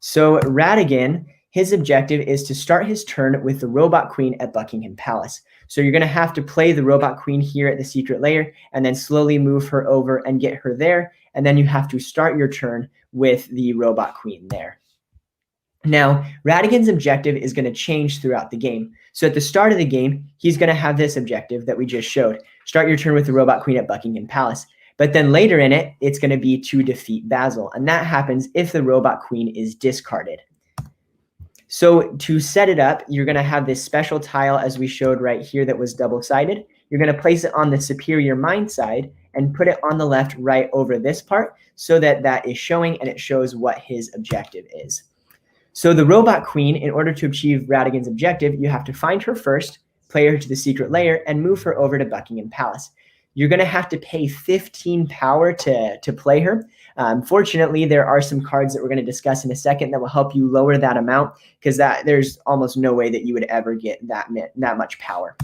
So Ratigan, his objective is to start his turn with the Robot Queen at Buckingham Palace. So you're going to have to play the Robot Queen here at the Secret Lair and then slowly move her over and get her there. And then you have to start your turn with the Robot Queen there. Now, Ratigan's objective is going to change throughout the game. So at the start of the game, he's going to have this objective that we just showed. Start your turn with the Robot Queen at Buckingham Palace. But then later in it, it's going to be to defeat Basil. And that happens if the Robot Queen is discarded. So to set it up, you're going to have this special tile as we showed right here that was double-sided. You're going to place it on the superior mind side and put it on the left right over this part so that that is showing and it shows what his objective is. So the Robot Queen, in order to achieve Ratigan's objective, you have to find her first, play her to the Secret Lair, and move her over to Buckingham Palace. You're going to have to pay 15 power to play her. Fortunately, there are some cards that we're going to discuss in a second that will help you lower that amount because there's almost no way that you would ever get that much power.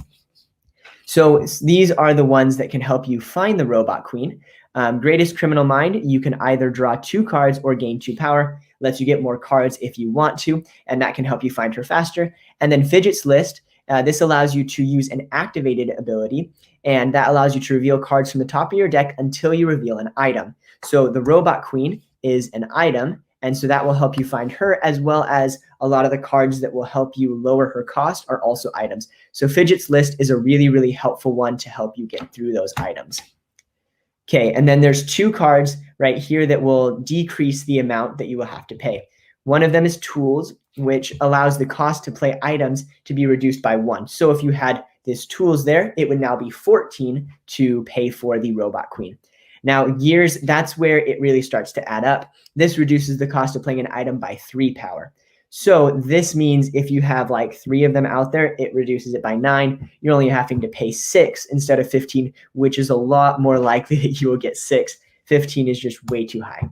So these are the ones that can help you find the Robot Queen. Greatest Criminal Mind, you can either draw 2 cards or gain 2 power. Lets you get more cards if you want to, and that can help you find her faster. And then Fidget's List, this allows you to use an activated ability, and that allows you to reveal cards from the top of your deck until you reveal an item. So the Robot Queen is an item, and so that will help you find her, as well as a lot of the cards that will help you lower her cost are also items. So Fidget's List is a really, really helpful one to help you get through those items. Okay, and then there's 2 cards right here that will decrease the amount that you will have to pay. One of them is Tools, which allows the cost to play items to be reduced by 1. So if you had this Tools there, it would now be 14 to pay for the Robot Queen. Now, Gears, that's where it really starts to add up. This reduces the cost of playing an item by 3 power. So this means if you have like 3 of them out there, it reduces it by 9. You're only having to pay 6 instead of 15, which is a lot more likely that you will get 6. 15 is just way too high.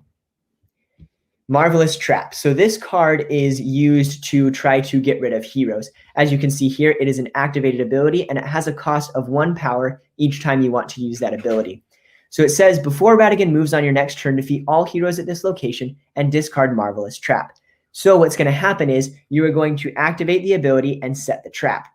Marvelous Trap. So this card is used to try to get rid of heroes. As you can see here, it is an activated ability and it has a cost of 1 power each time you want to use that ability. So it says, before Ratigan moves on your next turn, defeat all heroes at this location and discard Marvelous Trap. So what's going to happen is you are going to activate the ability and set the trap.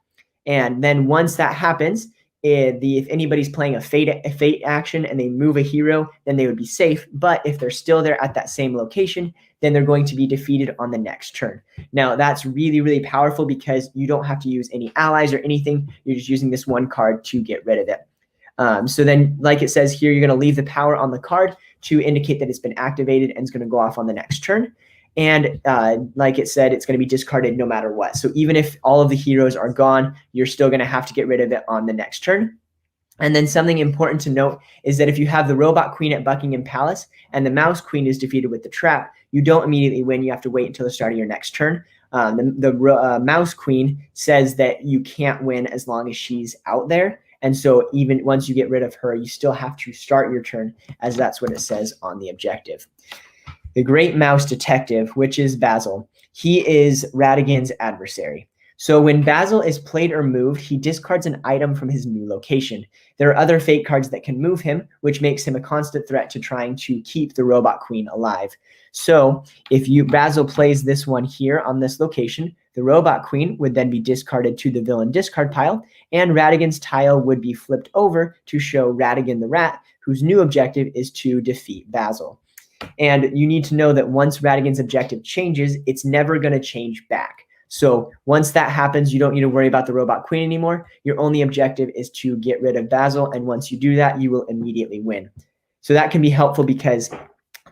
And then once that happens, if anybody's playing a fate action and they move a hero, then they would be safe. But if they're still there at that same location, then they're going to be defeated on the next turn. Now, that's really, really powerful because you don't have to use any allies or anything. You're just using this one card to get rid of it. So then, like it says here, you're going to leave the power on the card to indicate that it's been activated and it's going to go off on the next turn. And like it said, it's going to be discarded no matter what. So even if all of the heroes are gone, you're still going to have to get rid of it on the next turn. And then something important to note is that if you have the Robot Queen at Buckingham Palace and the Mouse Queen is defeated with the trap, you don't immediately win. You have to wait until the start of your next turn. The Mouse Queen says that you can't win as long as she's out there. And so even once you get rid of her, you still have to start your turn, as that's what it says on the objective. The Great Mouse Detective, which is Basil, he is Ratigan's adversary. So when Basil is played or moved, he discards an item from his new location. There are other fate cards that can move him, which makes him a constant threat to trying to keep the Robot Queen alive. So if Basil plays this one here on this location, the Robot Queen would then be discarded to the villain discard pile, and Ratigan's tile would be flipped over to show Ratigan the Rat, whose new objective is to defeat Basil. And you need to know that once Ratigan's objective changes, it's never going to change back. So once that happens, you don't need to worry about the Robot Queen anymore. Your only objective is to get rid of Basil, and once you do that, you will immediately win. So that can be helpful because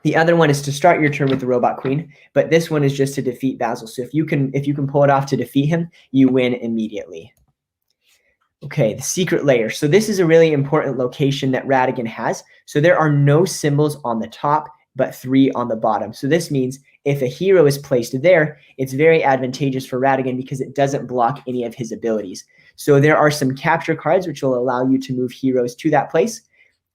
the other one is to start your turn with the Robot Queen, but this one is just to defeat Basil. So if you can pull it off to defeat him, you win immediately. Okay, the Secret Lair. So this is a really important location that Ratigan has. So there are no symbols on the top, but 3 on the bottom. So this means if a hero is placed there, it's very advantageous for Ratigan because it doesn't block any of his abilities. So there are some capture cards which will allow you to move heroes to that place.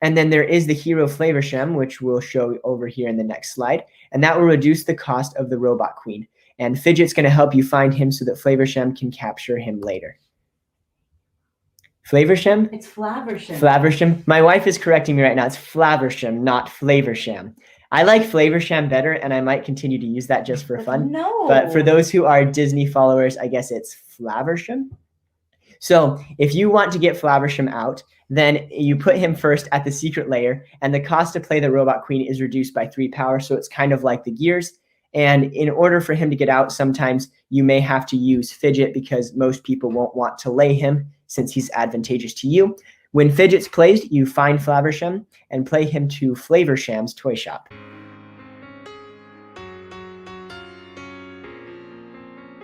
And then there is the hero Flavershem, which we'll show over here in the next slide. And that will reduce the cost of the Robot Queen. And Fidget's going to help you find him so that Flavershem can capture him later. Flavershem? It's Flavershem. Flavershem. My wife is correcting me right now. It's Flavershem, not Flavershem. I like Flavorsham better, and I might continue to use that just for fun. No. But for those who are Disney followers, I guess it's Flaversham. So if you want to get Flaversham out, then you put him first at the Secret Lair, and the cost to play the Robot Queen is reduced by 3 power, so it's kind of like the gears. And in order for him to get out, sometimes you may have to use Fidget because most people won't want to lay him since he's advantageous to you. When Fidget's placed, you find Flaversham and play him to Flavosham's toy shop.